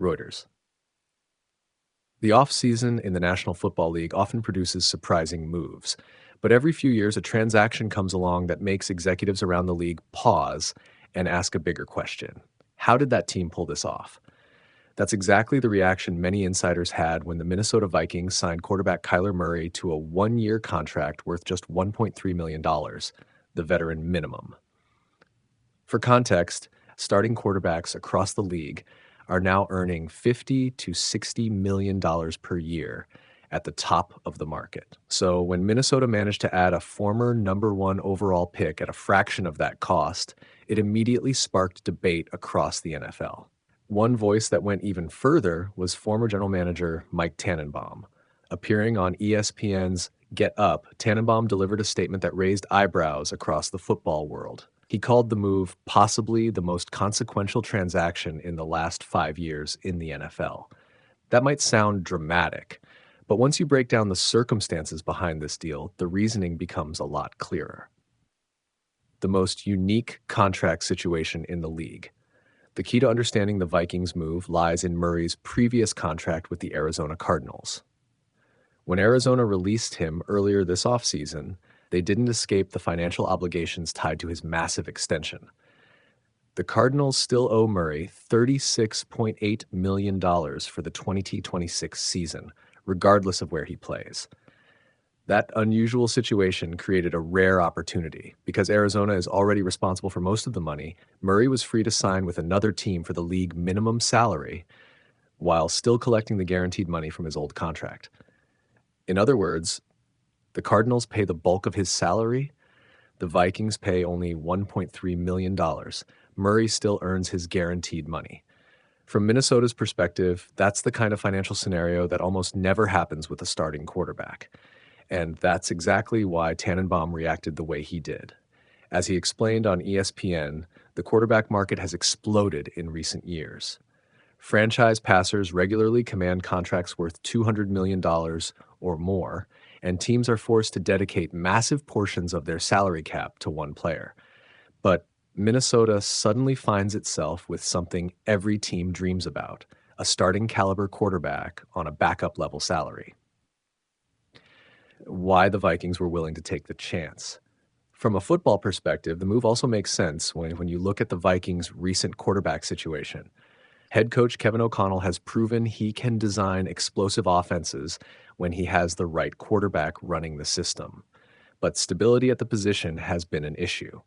Reuters. The offseason in the National Football League often produces surprising moves, but every few years a transaction comes along that makes executives around the league pause and ask a bigger question. How did that team pull this off? That's exactly the reaction many insiders had when the Minnesota Vikings signed quarterback Kyler Murray to a one-year contract worth just $1.3 million, the veteran minimum. For context, starting quarterbacks across the league are now earning $50 to $60 million per year at the top of the market. So when Minnesota managed to add a former number one overall pick at a fraction of that cost, it immediately sparked debate across the NFL. One voice that went even further was former general manager Mike Tannenbaum. Appearing on ESPN's Get Up, Tannenbaum delivered a statement that raised eyebrows across the football world. He called the move possibly the most consequential transaction in the last 5 years in the NFL. That might sound dramatic, but once you break down the circumstances behind this deal, the reasoning becomes a lot clearer. The most unique contract situation in the league. The key to understanding the Vikings' move lies in Murray's previous contract with the Arizona Cardinals. When Arizona released him earlier this offseason, they didn't escape the financial obligations tied to his massive extension. The Cardinals still owe Murray $36.8 million for the 2026 season, regardless of where he plays. That unusual situation created a rare opportunity. Because Arizona is already responsible for most of the money, Murray was free to sign with another team for the league minimum salary while still collecting the guaranteed money from his old contract. In other words, the Cardinals pay the bulk of his salary. The Vikings pay only $1.3 million. Murray still earns his guaranteed money. From Minnesota's perspective, that's the kind of financial scenario that almost never happens with a starting quarterback. And that's exactly why Tannenbaum reacted the way he did. As he explained on ESPN, the quarterback market has exploded in recent years. Franchise passers regularly command contracts worth $200 million or more, and teams are forced to dedicate massive portions of their salary cap to one player. But Minnesota suddenly finds itself with something every team dreams about: a starting caliber quarterback on a backup level salary. Why the Vikings were willing to take the chance. From a football perspective, the move also makes sense when you look at the Vikings' recent quarterback situation. Head coach Kevin O'Connell has proven he can design explosive offenses when he has the right quarterback running the system. But stability at the position has been an issue.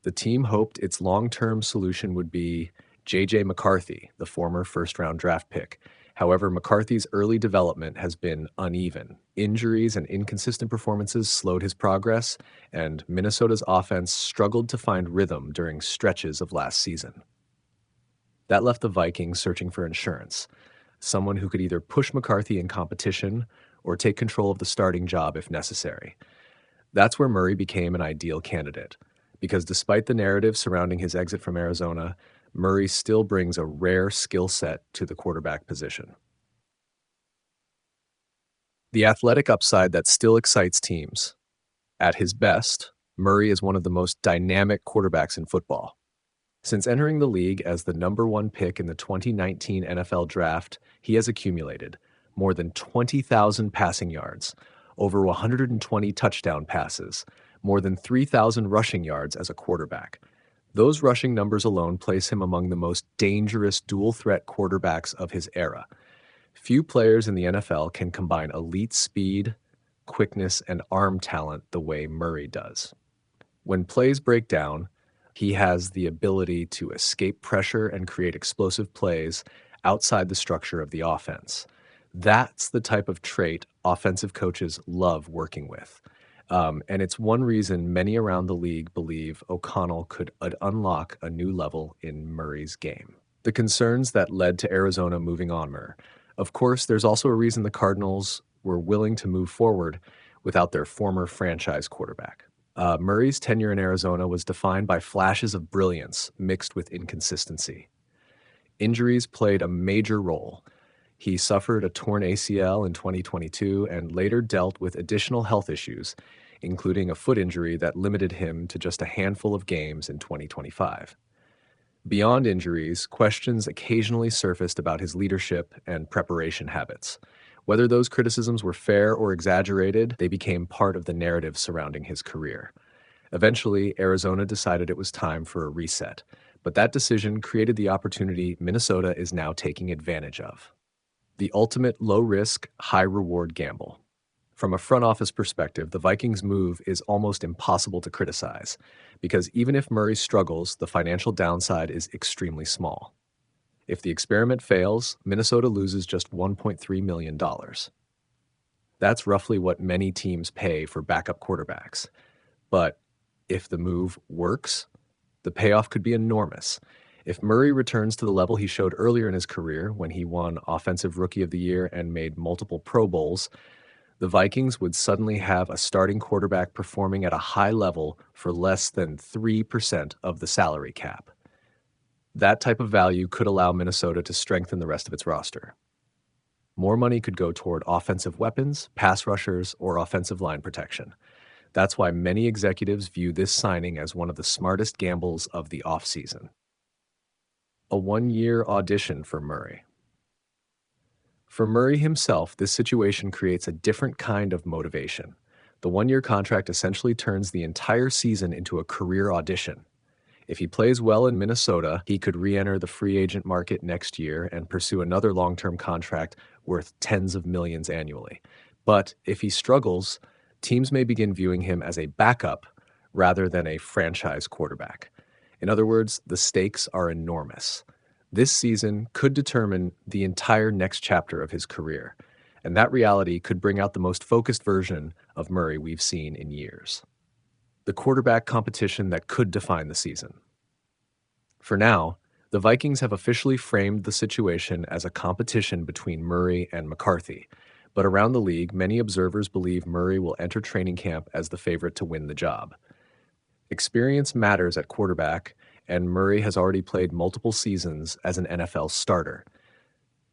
The team hoped its long-term solution would be J.J. McCarthy, the former first-round draft pick. However, McCarthy's early development has been uneven. Injuries and inconsistent performances slowed his progress, and Minnesota's offense struggled to find rhythm during stretches of last season. That left the Vikings searching for insurance, someone who could either push McCarthy in competition or take control of the starting job if necessary. That's where Murray became an ideal candidate, because despite the narrative surrounding his exit from Arizona, Murray still brings a rare skill set to the quarterback position. The athletic upside that still excites teams. At his best, Murray is one of the most dynamic quarterbacks in football. Since entering the league as the number one pick in the 2019 NFL Draft, he has accumulated more than 20,000 passing yards, over 120 touchdown passes, more than 3,000 rushing yards as a quarterback. Those rushing numbers alone place him among the most dangerous dual-threat quarterbacks of his era. Few players in the NFL can combine elite speed, quickness, and arm talent the way Murray does. When plays break down, he has the ability to escape pressure and create explosive plays outside the structure of the offense. That's the type of trait offensive coaches love working with. And it's one reason many around the league believe O'Connell could unlock a new level in Murray's game. The concerns that led to Arizona moving on Murray. Of course, there's also a reason the Cardinals were willing to move forward without their former franchise quarterback. Murray's tenure in Arizona was defined by flashes of brilliance mixed with inconsistency. Injuries played a major role. He suffered a torn ACL in 2022 and later dealt with additional health issues, including a foot injury that limited him to just a handful of games in 2025. Beyond injuries, questions occasionally surfaced about his leadership and preparation habits. Whether those criticisms were fair or exaggerated, they became part of the narrative surrounding his career. Eventually, Arizona decided it was time for a reset, but that decision created the opportunity Minnesota is now taking advantage of. The ultimate low risk, high reward gamble. From a front office perspective, the Vikings' move is almost impossible to criticize, because even if Murray struggles, the financial downside is extremely small. If the experiment fails, Minnesota loses just $1.3 million. That's roughly what many teams pay for backup quarterbacks. But if the move works, the payoff could be enormous. If Murray returns to the level he showed earlier in his career when he won Offensive Rookie of the Year and made multiple Pro Bowls, the Vikings would suddenly have a starting quarterback performing at a high level for less than 3% of the salary cap. That type of value could allow Minnesota to strengthen the rest of its roster. More money could go toward offensive weapons, pass rushers, or offensive line protection. That's why many executives view this signing as one of the smartest gambles of the offseason. A one-year audition for Murray. For Murray himself, this situation creates a different kind of motivation. The one-year contract essentially turns the entire season into a career audition. If he plays well in Minnesota, he could re-enter the free agent market next year and pursue another long-term contract worth tens of millions annually. But if he struggles, teams may begin viewing him as a backup rather than a franchise quarterback. In other words, the stakes are enormous. This season could determine the entire next chapter of his career, and that reality could bring out the most focused version of Murray we've seen in years. The quarterback competition that could define the season. For now, the Vikings have officially framed the situation as a competition between Murray and McCarthy, but around the league, many observers believe Murray will enter training camp as the favorite to win the job. Experience matters at quarterback, and Murray has already played multiple seasons as an NFL starter.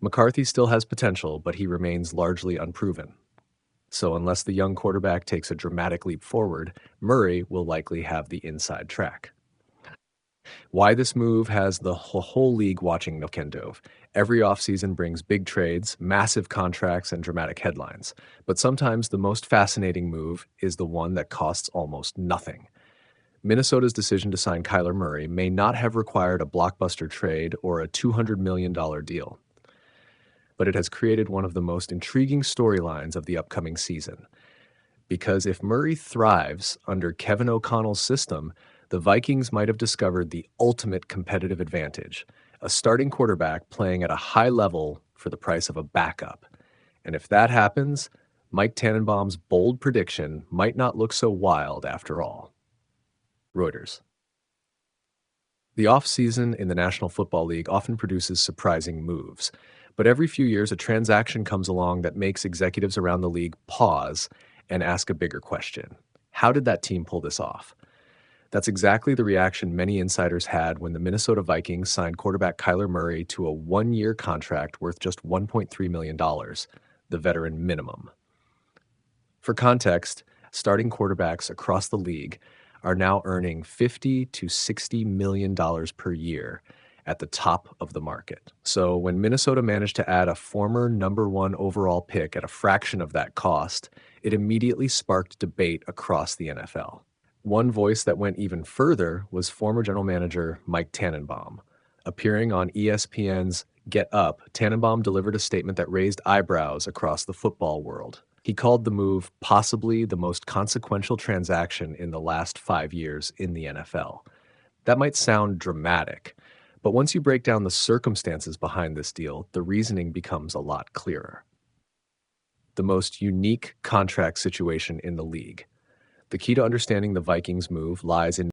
McCarthy still has potential, but he remains largely unproven. So unless the young quarterback takes a dramatic leap forward, Murray will likely have the inside track. Why this move has the whole league watching Kendove. Every offseason brings big trades, massive contracts, and dramatic headlines. But sometimes the most fascinating move is the one that costs almost nothing. Minnesota's decision to sign Kyler Murray may not have required a blockbuster trade or a $200 million deal, but it has created one of the most intriguing storylines of the upcoming season. Because if Murray thrives under Kevin O'Connell's system, the Vikings might have discovered the ultimate competitive advantage, a starting quarterback playing at a high level for the price of a backup. And if that happens, Mike Tannenbaum's bold prediction might not look so wild after all. Reuters. The offseason in the National Football League often produces surprising moves, but every few years a transaction comes along that makes executives around the league pause and ask a bigger question. How did that team pull this off? That's exactly the reaction many insiders had when the Minnesota Vikings signed quarterback Kyler Murray to a one-year contract worth just $1.3 million, the veteran minimum. For context, starting quarterbacks across the league are now earning $50 to $60 million per year at the top of the market. So when Minnesota managed to add a former number one overall pick at a fraction of that cost, it immediately sparked debate across the NFL. One voice that went even further was former general manager Mike Tannenbaum. Appearing on ESPN's Get Up, Tannenbaum delivered a statement that raised eyebrows across the football world. He called the move possibly the most consequential transaction in the last 5 years in the NFL. That might sound dramatic, but once you break down the circumstances behind this deal, the reasoning becomes a lot clearer. The most unique contract situation in the league. The key to understanding the Vikings move lies in